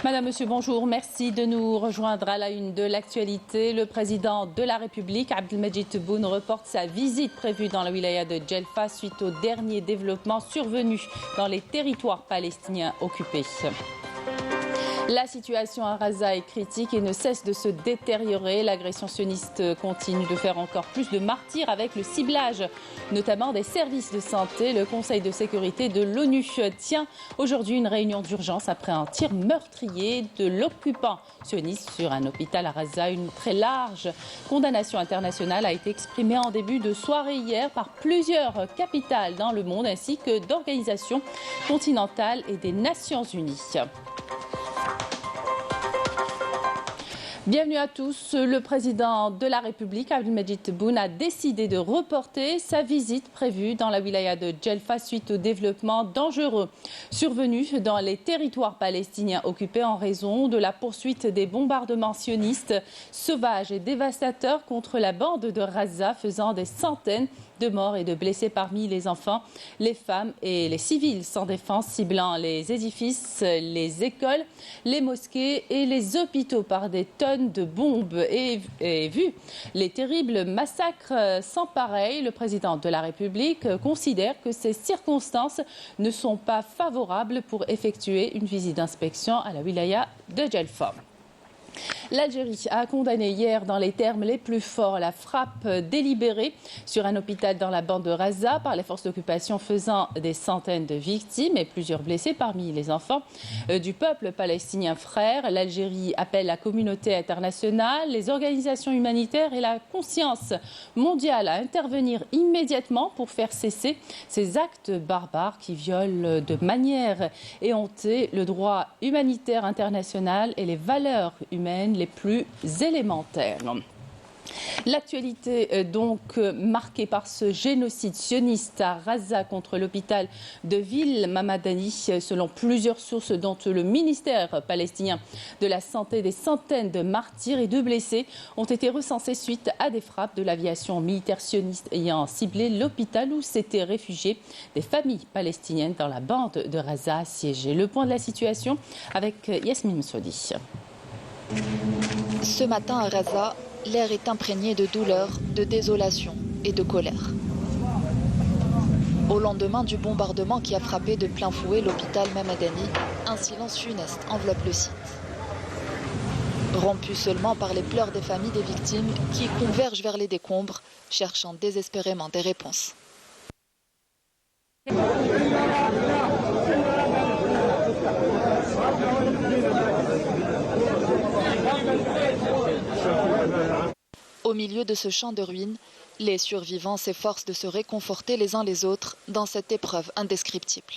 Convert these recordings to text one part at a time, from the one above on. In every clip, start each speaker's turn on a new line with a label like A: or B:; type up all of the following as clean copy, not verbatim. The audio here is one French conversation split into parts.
A: Madame, Monsieur, bonjour. Merci de nous rejoindre à la une de l'actualité. Le président de la République, Abdelmajid Tebboune, reporte sa visite prévue dans la wilaya de Djelfa suite aux derniers développements survenus dans les territoires palestiniens occupés. La situation à Gaza est critique et ne cesse de se détériorer. L'agression sioniste continue de faire encore plus de martyrs avec le ciblage, notamment des services de santé. Le Conseil de sécurité de l'ONU tient aujourd'hui une réunion d'urgence après un tir meurtrier de l'occupant sioniste sur un hôpital à Gaza. Une très large condamnation internationale a été exprimée en début de soirée hier par plusieurs capitales dans le monde ainsi que d'organisations continentales et des Nations Unies. Bienvenue à tous. Le président de la République, Abdelmajid Tebboune, a décidé de reporter sa visite prévue dans la wilaya de Djelfa suite aux développements dangereux survenus dans les territoires palestiniens occupés en raison de la poursuite des bombardements sionistes sauvages et dévastateurs contre la bande de Gaza, faisant des centaines de morts et de blessés parmi les enfants, les femmes et les civils sans défense, ciblant les édifices, les écoles, les mosquées et les hôpitaux par des tonnes de bombes. Et vu les terribles massacres sans pareil, le président de la République considère que ces circonstances ne sont pas favorables pour effectuer une visite d'inspection à la wilaya de Djelfa. L'Algérie a condamné hier dans les termes les plus forts la frappe délibérée sur un hôpital dans la bande de Gaza par les forces d'occupation, faisant des centaines de victimes et plusieurs blessés parmi les enfants du peuple palestinien frère. L'Algérie appelle la communauté internationale, les organisations humanitaires et la conscience mondiale à intervenir immédiatement pour faire cesser ces actes barbares qui violent de manière éhontée le droit humanitaire international et les valeurs humaines les plus élémentaires. L'actualité donc marquée par ce génocide sioniste à Gaza contre l'hôpital de Ville Mamadani. Selon plusieurs sources, dont le ministère palestinien de la Santé, des centaines de martyrs et de blessés ont été recensés suite à des frappes de l'aviation militaire sioniste ayant ciblé l'hôpital où s'étaient réfugiées des familles palestiniennes dans la bande de Gaza assiégée. Le point de la situation avec Yasmine Msoudi.
B: Ce matin à Gaza, l'air est imprégné de douleur, de désolation et de colère. Au lendemain du bombardement qui a frappé de plein fouet l'hôpital Mamadani, un silence funeste enveloppe le site. Rompu seulement par les pleurs des familles des victimes qui convergent vers les décombres, cherchant désespérément des réponses. Au milieu de ce champ de ruines, les survivants s'efforcent de se réconforter les uns les autres dans cette épreuve indescriptible.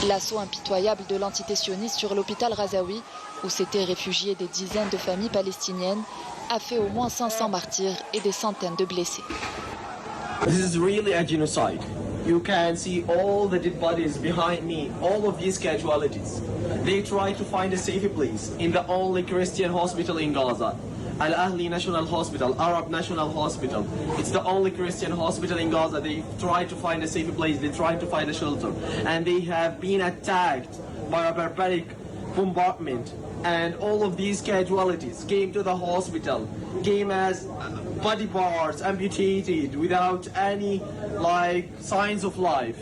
B: L'assaut impitoyable de l'entité sioniste sur l'hôpital Razaoui, où s'étaient réfugiées des dizaines de familles palestiniennes, a fait au moins 500 martyrs et des centaines de blessés.
C: This is really a genocide. You can see all the dead bodies behind me, all of these casualties. They try to find a safe place in the only Christian hospital in Gaza. Al-Ahli National Hospital, Arab National Hospital. It's the only Christian hospital in Gaza. They try to find a safe place, they try to find a shelter. And they have been attacked by a barbaric bombardment. And all of these casualties came to the hospital, came as body parts amputated without any signs of life.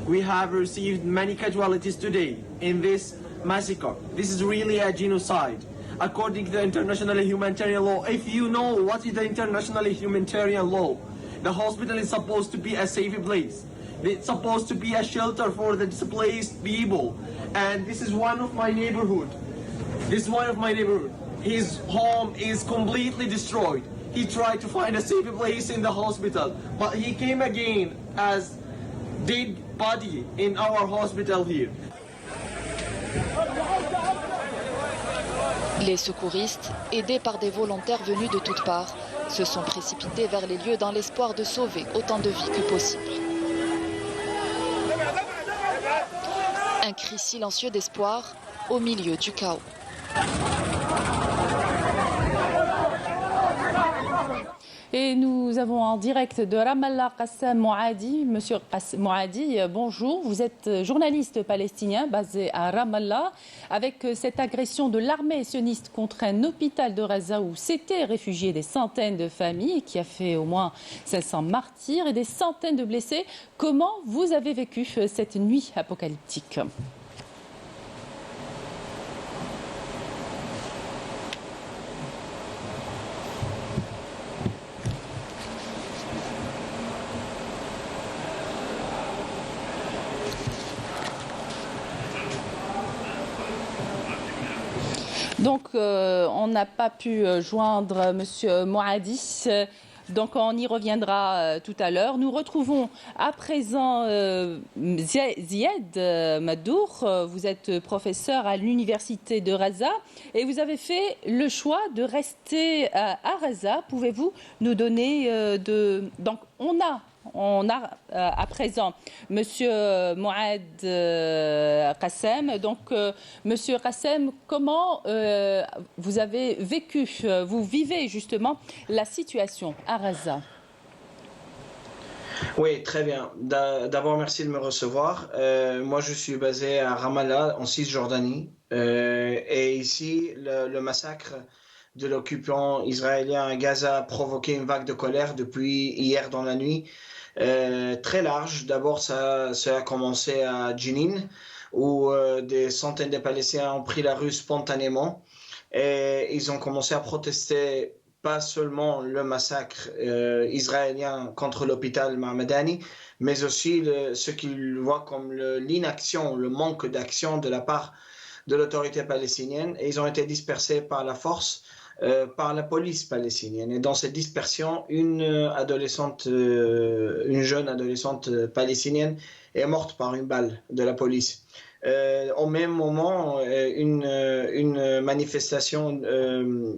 C: We have received many casualties today in this massacre. This is really a genocide. According to the international humanitarian law, if you know what is the international humanitarian law, the hospital is supposed to be a safe place. It's supposed to be a shelter for the displaced people. And this is one of my neighborhood. This is one of my neighborhood. His home is completely destroyed. He tried to find a safe place in the hospital, but he came again as dead body in our hospital here.
B: Les secouristes, aidés par des volontaires venus de toutes parts, se sont précipités vers les lieux dans l'espoir de sauver autant de vies que possible. Un cri silencieux d'espoir au milieu du chaos.
A: Et nous avons en direct de Ramallah Qassem Mouadi. Monsieur Mouadi, bonjour. Vous êtes journaliste palestinien basé à Ramallah. Avec cette agression de l'armée sioniste contre un hôpital de Gaza où s'étaient réfugiés des centaines de familles, qui a fait au moins 500 martyrs et des centaines de blessés, comment vous avez vécu cette nuit apocalyptique ? Donc, on n'a pas pu joindre Monsieur Mouadi. Donc, on y reviendra tout à l'heure. Nous retrouvons à présent Zied Madour. Vous êtes professeur à l'université de Gaza et vous avez fait le choix de rester à Gaza. Pouvez-vous nous donner Donc, on a à présent Monsieur Mouad Qassem. Donc, Monsieur Qassem, comment vous avez vécu, vous vivez justement la situation à Gaza?
D: Oui, très bien. D'abord, merci de me recevoir. Moi, je suis basé à Ramallah, en Cisjordanie. Et ici, le massacre de l'occupant israélien à Gaza a provoqué une vague de colère depuis hier dans la nuit. Très large. D'abord, ça a commencé à Jenin, où des centaines de Palestiniens ont pris la rue spontanément. Et ils ont commencé à protester pas seulement le massacre israélien contre l'hôpital Mahmadani, mais aussi ce qu'ils voient comme l'inaction, le manque d'action de la part de l'autorité palestinienne. Et ils ont été dispersés par la force, par la police palestinienne. Et dans cette dispersion, une jeune adolescente palestinienne est morte par une balle de la police. Au même moment, une manifestation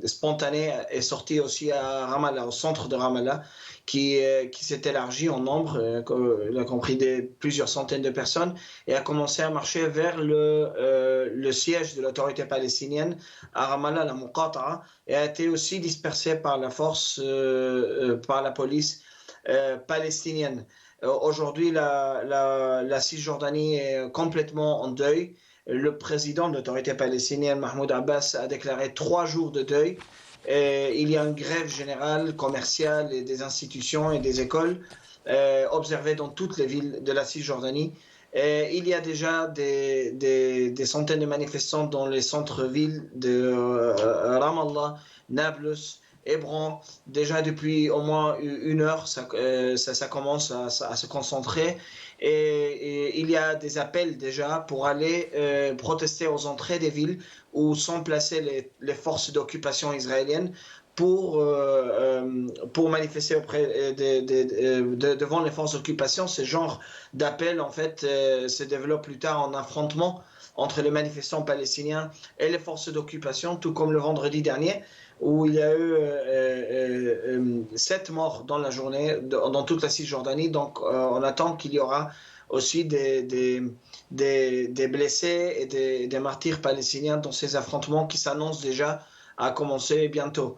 D: spontanée est sortie aussi à Ramallah, au centre de Ramallah, qui s'est élargie en nombre, il a compris plusieurs centaines de personnes, et a commencé à marcher vers le siège de l'autorité palestinienne à Ramallah, la Muqata'a, et a été aussi dispersée par la force, par la police palestinienne. Aujourd'hui, la Cisjordanie est complètement en deuil. Le président de l'autorité palestinienne, Mahmoud Abbas, a déclaré 3 jours de deuil. Et il y a une grève générale, commerciale et des institutions et des écoles observées dans toutes les villes de la Cisjordanie. Et il y a déjà des centaines de manifestants dans les centres-villes de Ramallah, Nablus, Hébron. Déjà depuis au moins 1 heure, ça commence à se concentrer. Et il y a des appels déjà pour aller protester aux entrées des villes où sont placées les forces d'occupation israéliennes pour manifester devant les forces d'occupation. Ce genre d'appel en fait se développe plus tard en affrontement entre les manifestants palestiniens et les forces d'occupation, tout comme le vendredi dernier, où il y a eu 7 morts dans la journée dans toute la Cisjordanie. Donc on attend qu'il y aura aussi des blessés et des martyrs palestiniens dans ces affrontements qui s'annoncent déjà à commencer bientôt.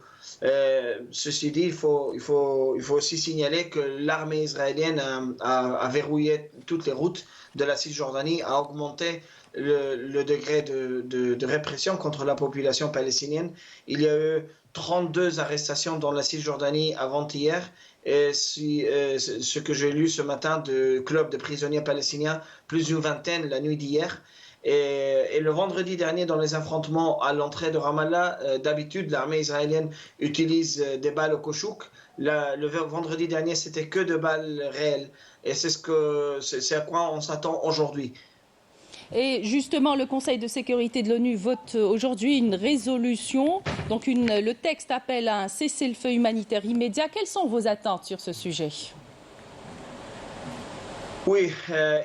D: Ceci dit, il faut aussi signaler que l'armée israélienne a verrouillé toutes les routes de la Cisjordanie, a augmenté le degré de répression contre la population palestinienne. Il y a eu 32 arrestations dans la Cisjordanie avant-hier. Et ce que j'ai lu ce matin de club de prisonniers palestiniens, plus d'une vingtaine la nuit d'hier. Et le vendredi dernier, dans les affrontements à l'entrée de Ramallah, d'habitude, l'armée israélienne utilise des balles au Kochouk. Le vendredi dernier, c'était que de balles réelles. Et c'est à quoi on s'attend aujourd'hui.
A: Et justement, le Conseil de sécurité de l'ONU vote aujourd'hui une résolution. Donc le texte appelle à un cessez-le-feu humanitaire immédiat. Quelles sont vos attentes sur ce sujet ?
D: Oui,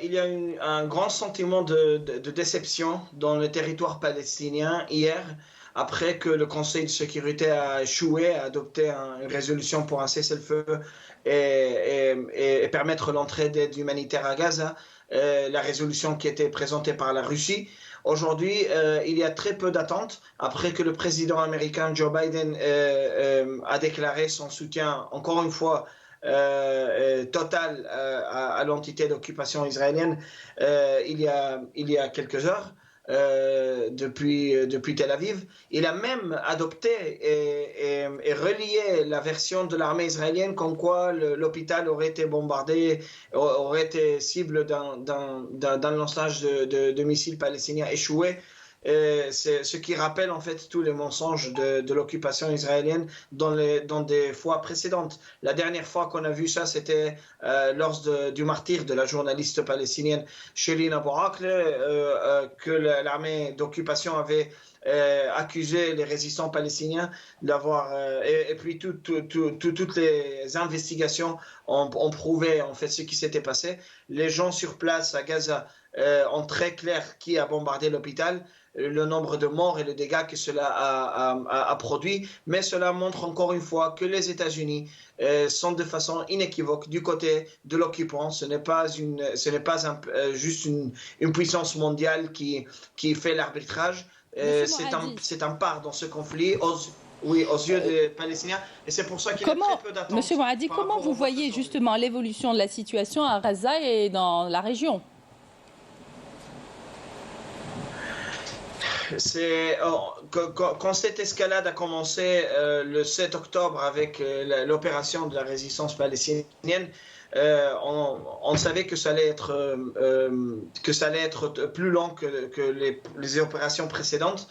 D: il y a un grand sentiment de déception dans le territoire palestinien hier, après que le Conseil de sécurité a échoué à adopter une résolution pour un cessez-le-feu et permettre l'entrée d'aide humanitaire à Gaza. la résolution qui était présentée par la Russie. Aujourd'hui, il y a très peu d'attentes après que le président américain Joe Biden a déclaré son soutien, encore une fois, total à l'entité d'occupation israélienne il y a quelques heures. Depuis Tel Aviv. Il a même adopté et relié la version de l'armée israélienne comme quoi l'hôpital aurait été bombardé, aurait été cible d'un lançage de missiles palestiniens échoués. C'est ce qui rappelle en fait tous les mensonges de l'occupation israélienne dans des fois précédentes. La dernière fois qu'on a vu ça, c'était lors du martyre de la journaliste palestinienne Shireen Abu Akleh, que l'armée d'occupation avait accusé les résistants palestiniens d'avoir et puis toutes les investigations ont prouvé en fait ce qui s'était passé. Les gens sur place à Gaza ont très clair qui a bombardé l'hôpital, le nombre de morts et le dégât que cela a produit, mais cela montre encore une fois que les États-Unis sont de façon inéquivoque du côté de l'occupant. Ce n'est pas juste une puissance mondiale qui fait l'arbitrage. C'est un part dans ce conflit aux yeux des Palestiniens, et c'est pour ça qu'il y a très peu d'attentes.
A: Monsieur Mouradi, comment vous voyez justement l'évolution de la situation à Gaza et dans la région ?
D: Quand cette escalade a commencé le 7 octobre avec l'opération de la résistance palestinienne, on savait que ça allait être plus long que les opérations précédentes.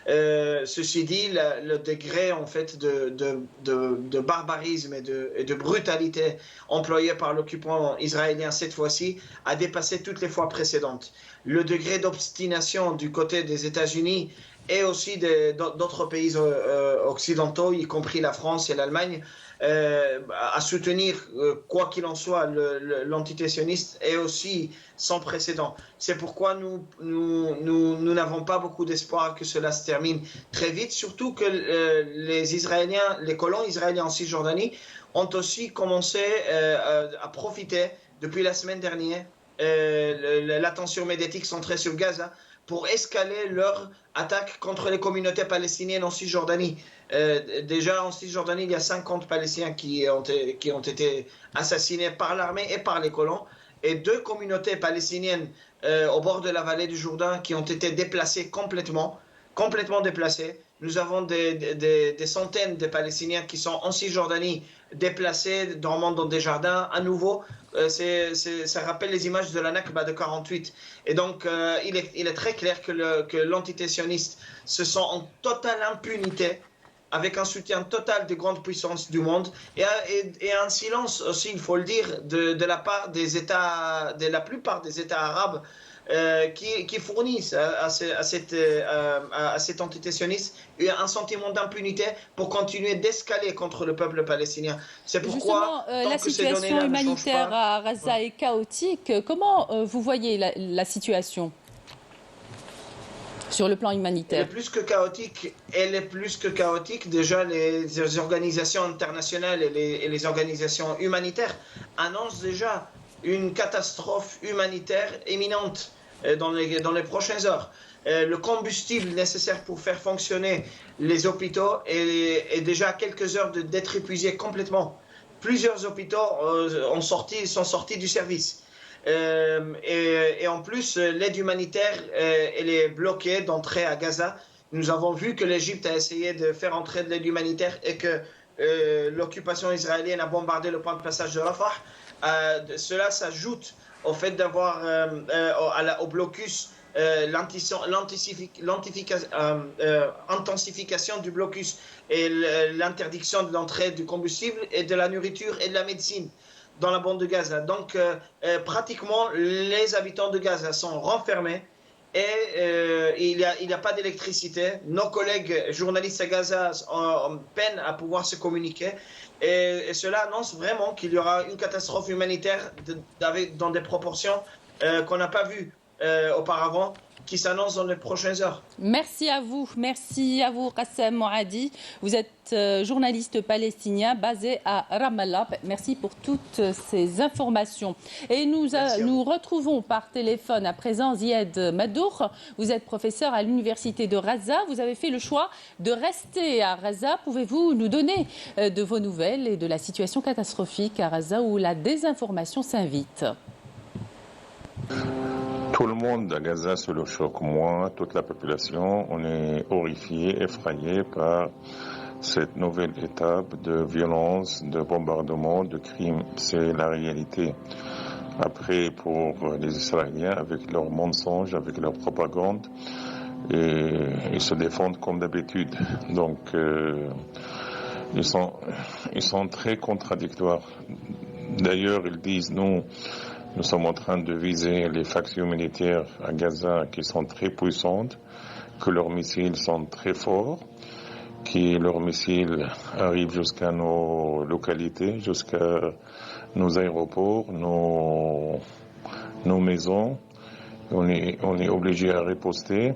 D: Ceci dit, le degré en fait de barbarisme et de brutalité employé par l'occupant israélien cette fois-ci a dépassé toutes les fois précédentes. Le degré d'obstination du côté des États-Unis et aussi d'autres pays occidentaux, y compris la France et l'Allemagne, à soutenir, quoi qu'il en soit, l'entité sioniste est aussi sans précédent. C'est pourquoi nous n'avons pas beaucoup d'espoir que cela se termine très vite, surtout que les colons israéliens en Cisjordanie ont aussi commencé à profiter depuis la semaine dernière l'attention médiatique centrée sur Gaza pour escaler leur attaque contre les communautés palestiniennes en Cisjordanie. Déjà en Cisjordanie, il y a 50 Palestiniens qui ont été assassinés par l'armée et par les colons, et 2 communautés palestiniennes au bord de la vallée du Jourdain qui ont été déplacées complètement déplacées. Nous avons des centaines de Palestiniens qui sont en Cisjordanie, déplacés, dormant dans des jardins à nouveau. Ça rappelle les images de la Nakba de 48. Et donc, il est très clair que l'entité sioniste se sent en totale impunité, avec un soutien total des grandes puissances du monde, et un silence aussi, il faut le dire, de la part des États, de la plupart des États arabes, qui fournissent à cette entité sioniste un sentiment d'impunité pour continuer d'escaler contre le peuple palestinien. C'est pourquoi
A: la situation humanitaire à Gaza est chaotique. Comment vous voyez la situation sur le plan humanitaire?
D: Elle est plus que chaotique. Déjà, les organisations internationales et les organisations humanitaires annoncent déjà une catastrophe humanitaire imminente dans les prochaines heures. Le combustible nécessaire pour faire fonctionner les hôpitaux est déjà à quelques heures d'être épuisé complètement. Plusieurs hôpitaux sont sortis du service. Et en plus, l'aide humanitaire elle est bloquée d'entrée à Gaza. Nous avons vu que l'Égypte a essayé de faire entrer de l'aide humanitaire et que l'occupation israélienne a bombardé le point de passage de Rafah. Cela s'ajoute au fait d'avoir au blocus l'intensification du blocus et l'interdiction de l'entrée du combustible et de la nourriture et de la médecine dans la bande de Gaza. Donc pratiquement les habitants de Gaza sont renfermés et il n'y a pas d'électricité. Nos collègues journalistes à Gaza peinent à pouvoir se communiquer. Et cela annonce vraiment qu'il y aura une catastrophe humanitaire dans des proportions qu'on n'a pas vues auparavant. qui s'annonce dans les prochaines heures.
A: Merci à vous, Qassem Moadi. Vous êtes journaliste palestinien basé à Ramallah. Merci pour toutes ces informations. Et nous retrouvons par téléphone à présent Ziad Madour. Vous êtes professeur à l'université de Raza. Vous avez fait le choix de rester à Raza. Pouvez-vous nous donner de vos nouvelles et de la situation catastrophique à Raza où la désinformation s'invite?
E: Tout le monde à Gaza se le choque, moi, toute la population, on est horrifié, effrayé par cette nouvelle étape de violence, de bombardement, de crimes. C'est la réalité. Après, pour les Israéliens, avec leurs mensonges, avec leur propagande, ils se défendent comme d'habitude. Donc, ils sont très contradictoires. D'ailleurs, ils disent, nous sommes en train de viser les factions militaires à Gaza qui sont très puissantes, que leurs missiles sont très forts, que leurs missiles arrivent jusqu'à nos localités, jusqu'à nos aéroports, nos maisons. On est obligé à riposter.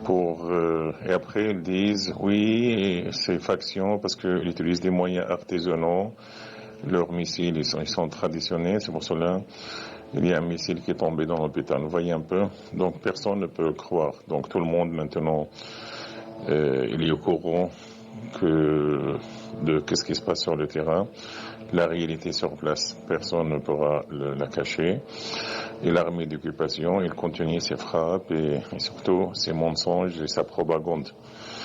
E: Et après, ils disent, oui, ces factions, parce qu'ils utilisent des moyens artisanaux, leurs missiles, ils sont traditionnels, c'est pour cela qu'il y a un missile qui est tombé dans l'hôpital. Vous voyez un peu. Donc personne ne peut croire. Donc tout le monde maintenant, il est au courant de qu'est-ce qui se passe sur le terrain. La réalité sur place, personne ne pourra la cacher. Et l'armée d'occupation, il continue ses frappes et surtout ses mensonges et sa propagande.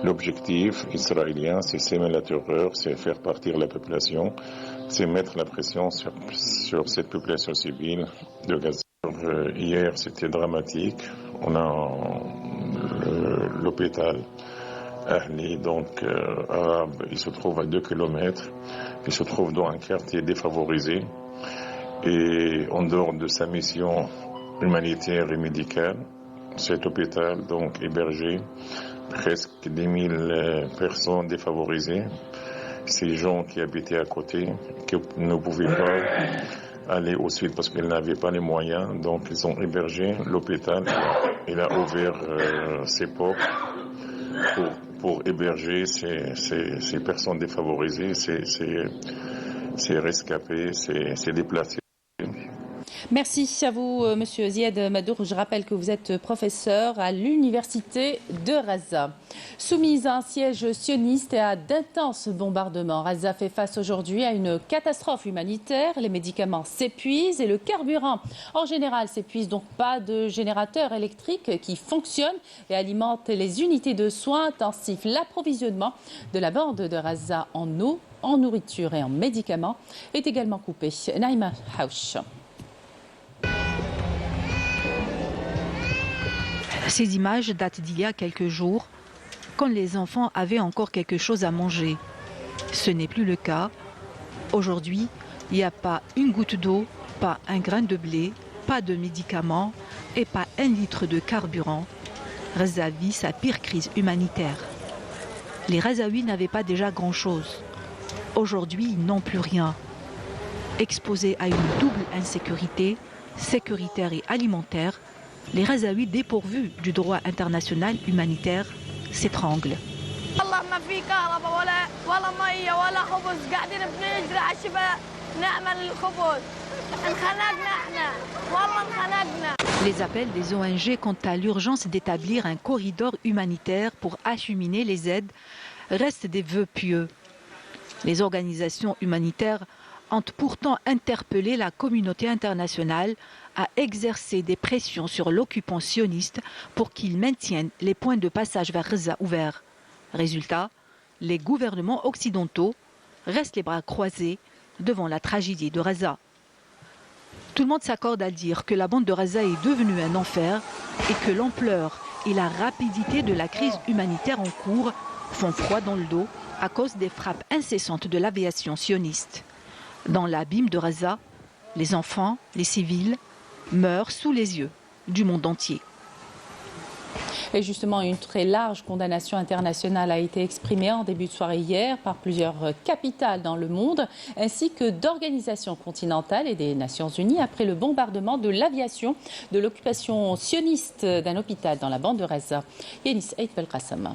E: L'objectif israélien, c'est semer la terreur, c'est faire partir la population, c'est mettre la pression sur cette population civile de Gaza. Hier, c'était dramatique. On a l'hôpital Ahli, donc arabe, il se trouve à 2 kilomètres. Il se trouve dans un quartier défavorisé. Et en dehors de sa mission humanitaire et médicale, cet hôpital donc hébergé presque 10 000 personnes défavorisées. Ces gens qui habitaient à côté, qui ne pouvaient pas aller au sud parce qu'ils n'avaient pas les moyens, donc ils ont hébergé l'hôpital. Il a ouvert ses portes pour héberger ces personnes défavorisées, ces rescapés, ces déplacés.
A: Merci à vous, Monsieur Ziad Madour. Je rappelle que vous êtes professeur à l'université de Raza. Soumise à un siège sioniste et à d'intenses bombardements, Raza fait face aujourd'hui à une catastrophe humanitaire. Les médicaments s'épuisent et le carburant en général s'épuise. Donc pas de générateur électrique qui fonctionne et alimente les unités de soins intensifs. L'approvisionnement de la bande de Raza en eau, en nourriture et en médicaments est également coupé. Naïma Haouch.
F: Ces images datent d'il y a quelques jours, quand les enfants avaient encore quelque chose à manger. Ce n'est plus le cas. Aujourd'hui, il n'y a pas une goutte d'eau, pas un grain de blé, pas de médicaments et pas 1 litre de carburant. Raza vit sa pire crise humanitaire. Les Razaouis n'avaient pas déjà grand-chose. Aujourd'hui, ils n'ont plus rien. Exposés à une double insécurité, sécuritaire et alimentaire, les Razaouis dépourvus du droit international humanitaire s'étranglent. Les appels des ONG quant à l'urgence d'établir un corridor humanitaire pour acheminer les aides restent des vœux pieux. Les organisations humanitaires ont pourtant interpellé la communauté internationale à exercer des pressions sur l'occupant sioniste pour qu'il maintienne les points de passage vers Raza ouverts. Résultat, les gouvernements occidentaux restent les bras croisés devant la tragédie de Raza. Tout le monde s'accorde à dire que la bande de Raza est devenue un enfer et que l'ampleur et la rapidité de la crise humanitaire en cours font froid dans le dos à cause des frappes incessantes de l'aviation sioniste. Dans l'abîme de Raza, les enfants, les civils meurent sous les yeux du monde entier.
A: Et justement, une très large condamnation internationale a été exprimée en début de soirée hier par plusieurs capitales dans le monde, ainsi que d'organisations continentales et des Nations Unies après le bombardement de l'aviation de l'occupation sioniste d'un hôpital dans la bande de Gaza. Yanis Eid Belkacem.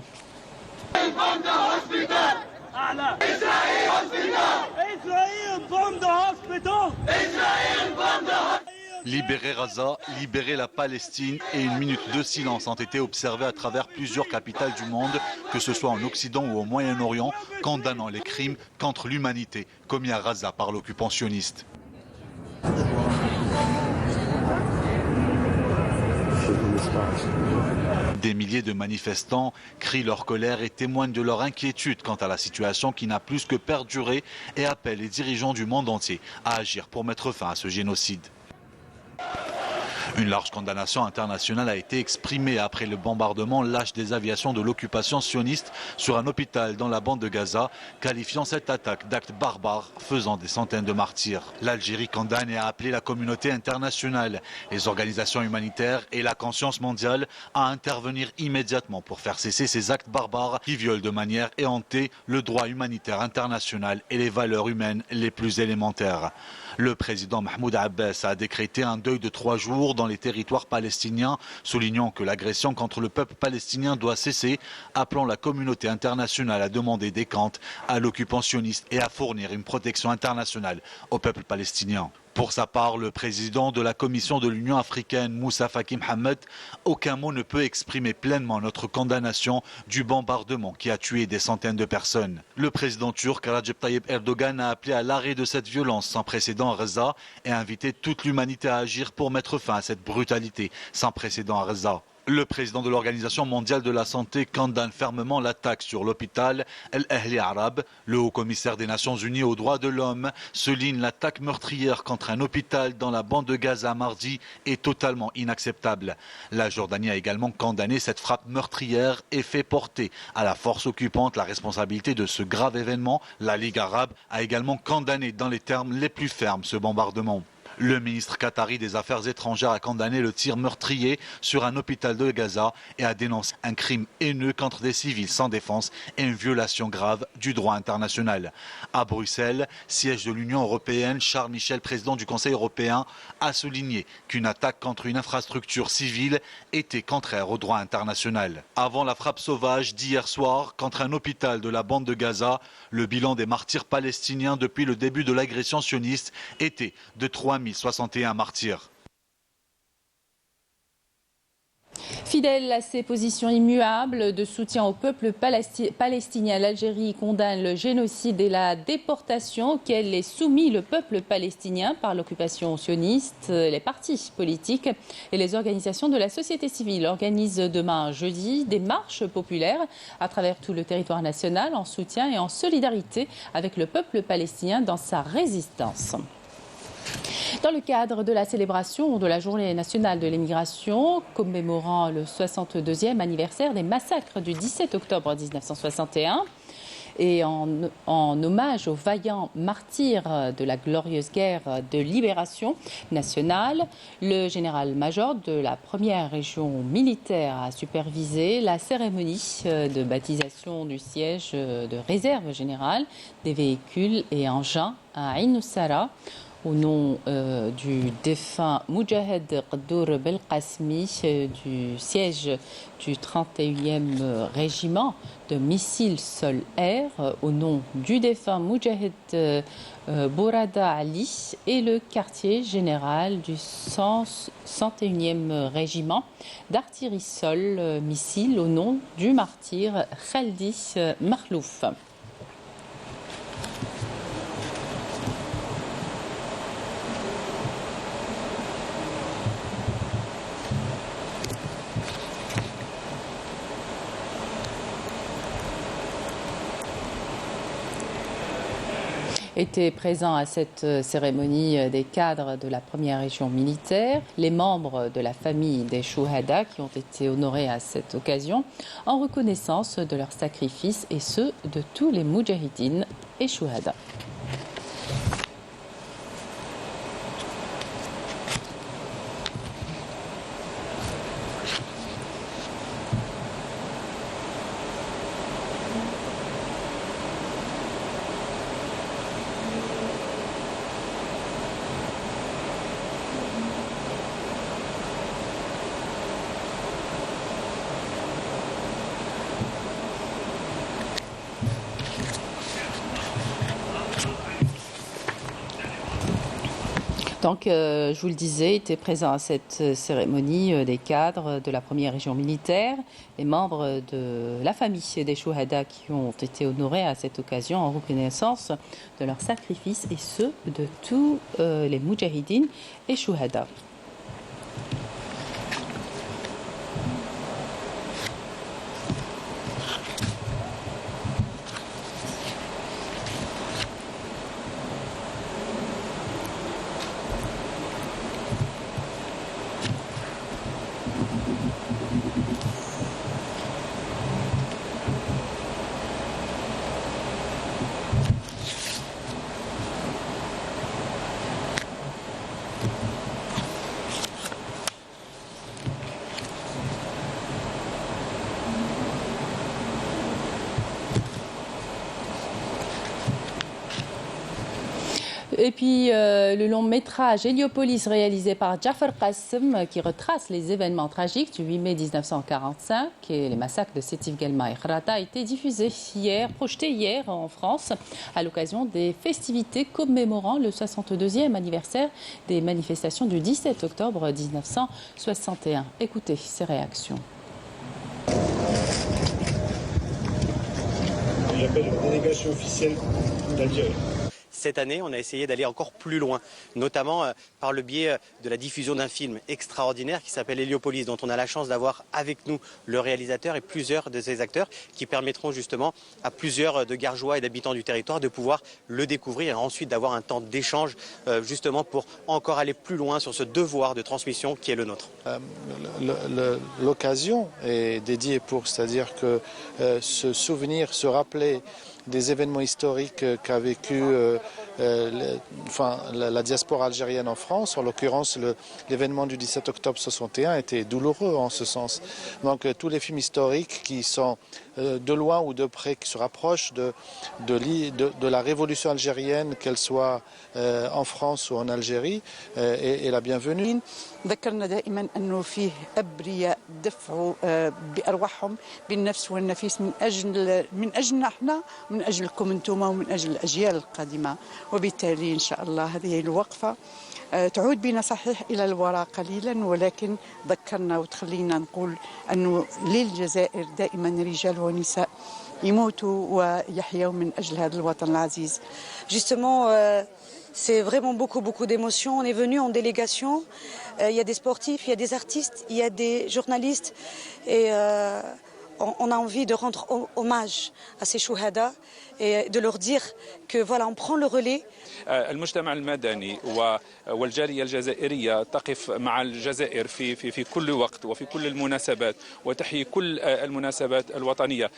G: Libérer Gaza, libérer la Palestine et une minute de silence ont été observés à travers plusieurs capitales du monde, que ce soit en Occident ou au Moyen-Orient, condamnant les crimes contre l'humanité commis à Gaza par l'occupant sioniste. Des milliers de manifestants crient leur colère et témoignent de leur inquiétude quant à la situation qui n'a plus que perduré et appellent les dirigeants du monde entier à agir pour mettre fin à ce génocide. Une large condamnation internationale a été exprimée après le bombardement lâche des aviations de l'occupation sioniste sur un hôpital dans la bande de Gaza, qualifiant cette attaque d'acte barbare faisant des centaines de martyrs. L'Algérie condamne et a appelé la communauté internationale, les organisations humanitaires et la conscience mondiale à intervenir immédiatement pour faire cesser ces actes barbares qui violent de manière éhontée le droit humanitaire international et les valeurs humaines les plus élémentaires. Le président Mahmoud Abbas a décrété un deuil de 3 jours dans les territoires palestiniens, soulignant que l'agression contre le peuple palestinien doit cesser, appelant la communauté internationale à demander des comptes à l'occupant sioniste et à fournir une protection internationale au peuple palestinien. Pour sa part, le président de la Commission de l'Union africaine, Moussa Faki Mohamed, aucun mot ne peut exprimer pleinement notre condamnation du bombardement qui a tué des centaines de personnes. Le président turc Recep Tayyip Erdogan a appelé à l'arrêt de cette violence sans précédent à Gaza et a invité toute l'humanité à agir pour mettre fin à cette brutalité sans précédent à Gaza. Le président de l'Organisation mondiale de la santé condamne fermement l'attaque sur l'hôpital El Ahli Arab. Le haut-commissaire des Nations Unies aux droits de l'homme souligne l'attaque meurtrière contre un hôpital dans la bande de Gaza mardi est totalement inacceptable. La Jordanie a également condamné cette frappe meurtrière et fait porter à la force occupante la responsabilité de ce grave événement. La Ligue arabe a également condamné dans les termes les plus fermes ce bombardement. Le ministre qatari des Affaires étrangères a condamné le tir meurtrier sur un hôpital de Gaza et a dénoncé un crime haineux contre des civils sans défense et une violation grave du droit international. À Bruxelles, siège de l'Union européenne, Charles Michel, président du Conseil européen, a souligné qu'une attaque contre une infrastructure civile était contraire au droit international. Avant la frappe sauvage d'hier soir contre un hôpital de la bande de Gaza, le bilan des martyrs palestiniens depuis le début de l'agression sioniste était de 3061 martyrs.
A: Fidèle à ses positions immuables de soutien au peuple palestinien, l'Algérie condamne le génocide et la déportation auquel est soumis le peuple palestinien par l'occupation sioniste. Les partis politiques et les organisations de la société civile organisent demain jeudi des marches populaires à travers tout le territoire national en soutien et en solidarité avec le peuple palestinien dans sa résistance. Dans le cadre de la célébration de la Journée nationale de l'émigration, commémorant le 62e anniversaire des massacres du 17 octobre 1961, et en hommage aux vaillants martyrs de la glorieuse guerre de libération nationale, le général-major de la première région militaire a supervisé la cérémonie de baptisation du siège de réserve générale des véhicules et engins à Ain Sara, au nom du défunt Moudjahed Qaddour Belqasmi du siège du 31e régiment de missiles sol-air, au nom du défunt Moudjahed Bourada Ali et le quartier général du 101e régiment d'artillerie sol-missile, au nom du martyr Khaldi Makhlouf. Étaient présents à cette cérémonie des cadres de la première région militaire, les membres de la famille des Chouhada qui ont été honorés à cette occasion en reconnaissance de leur sacrifice et ceux de tous les Moudjahidines et Chouhada. Donc, je vous le disais, étaient présents à cette cérémonie des cadres de la première région militaire, les membres de la famille des Chouhada qui ont été honorés à cette occasion en reconnaissance de leur sacrifice et ceux de tous les Moudjahidines et Chouhada. Et puis le long métrage Héliopolis réalisé par Jafar Qassem qui retrace les événements tragiques du 8 mai 1945 et les massacres de Sétif Guelma et Khrata a été projeté hier en France à l'occasion des festivités commémorant le 62e anniversaire des manifestations du 17 octobre 1961. Écoutez ces réactions.
H: J'appelle la délégation officielle d'Algérie.
I: Cette année, on a essayé d'aller encore plus loin, notamment par le biais de la diffusion d'un film extraordinaire qui s'appelle Héliopolis, dont on a la chance d'avoir avec nous le réalisateur et plusieurs de ses acteurs qui permettront justement à plusieurs de Gargeois et d'habitants du territoire de pouvoir le découvrir et ensuite d'avoir un temps d'échange justement pour encore aller plus loin sur ce devoir de transmission qui est le nôtre.
J: L'occasion est dédiée c'est-à-dire que se souvenir, se rappeler des événements historiques qu'a vécu la diaspora algérienne en France. En l'occurrence, l'événement du 17 octobre 61 était douloureux en ce sens. Donc tous les films historiques qui sont de loin ou de près, qui se rapprochent de la révolution algérienne, qu'elle soit en France ou en Algérie, est la bienvenue.
K: ذكرنا دائما أنه فيه أبرياء دفعوا بأرواحهم بالنفس والنفيس من أجلنا احنا، من أجلكم أنتم ومن أجل الأجيال القادمة. وبالتالي إن شاء الله هذه الوقفة تعود بنا صحيح إلى الوراء قليلا، ولكن ذكرنا وتخلينا نقول أنه للجزائر دائما رجال ونساء يموتوا ويحيوا من أجل هذا الوطن العزيز.
L: Justement, c'est vraiment beaucoup d'émotions. On est venu en délégation. Il y a des sportifs, il y a des artistes, il y a des journalistes. Et on a envie de rendre hommage à ces chouhada et de leur dire que voilà, on prend le relais.
M: المجتمع المدني والجالية الجزائرية تقف مع الجزائر في كل وقت وفي كل المناسبات وتحيي كل المناسبات الوطنية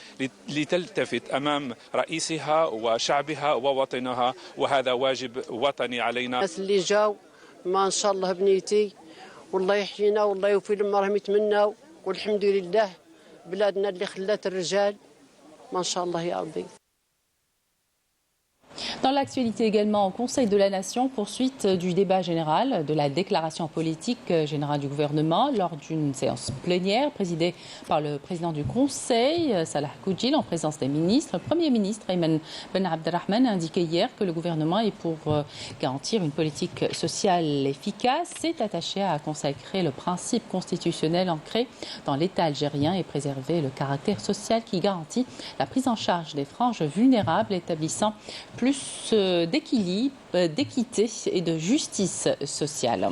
M: لتلتفت أمام رئيسها وشعبها ووطنها، وهذا واجب وطني علينا.
N: الناس اللي جاوا ما شاء الله بنيتي والله يحيينا والله يوفي لما راهم يتمناو، والحمد لله بلادنا اللي خلات الرجال ما شاء الله يا ربي.
A: Dans l'actualité également, au Conseil de la Nation, poursuite du débat général de la déclaration politique générale du gouvernement lors d'une séance plénière présidée par le président du Conseil, Salah Koudjil, en présence des ministres. Le Premier ministre, Ayman Ben Abdelrahman, a indiqué hier que le gouvernement est pour garantir une politique sociale efficace, s'est attaché à consacrer le principe constitutionnel ancré dans l'État algérien et préserver le caractère social qui garantit la prise en charge des franges vulnérables, établissant plus d'équilibre, d'équité et de justice sociale.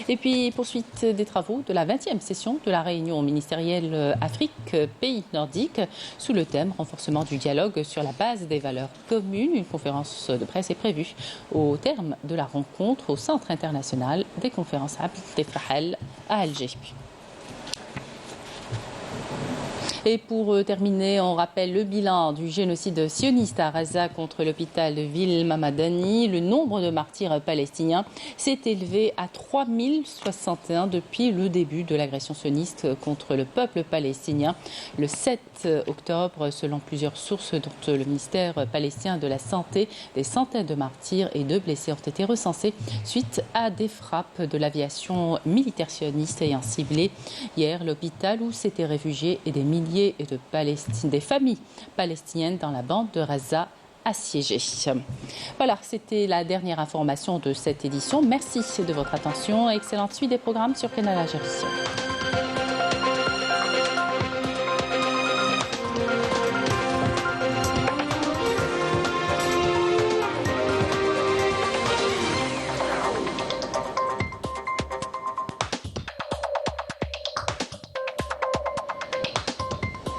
A: Et puis, poursuite des travaux de la 20e session de la réunion ministérielle Afrique-Pays nordiques sous le thème renforcement du dialogue sur la base des valeurs communes. Une conférence de presse est prévue au terme de la rencontre au Centre international des conférences Abd Tefrahel à Alger. Et pour terminer, on rappelle le bilan du génocide sioniste à Gaza contre l'hôpital de Ville Mamadani. Le nombre de martyrs palestiniens s'est élevé à 3061 depuis le début de l'agression sioniste contre le peuple palestinien. Le 7 octobre, selon plusieurs sources, dont le ministère palestinien de la Santé, des centaines de martyrs et de blessés ont été recensés suite à des frappes de l'aviation militaire sioniste ayant ciblé hier l'hôpital où s'étaient réfugiés et des milliers de des familles palestiniennes dans la bande de Gaza assiégée. Voilà, c'était la dernière information de cette édition. Merci de votre attention. Excellente suite des programmes sur Canal Algérie.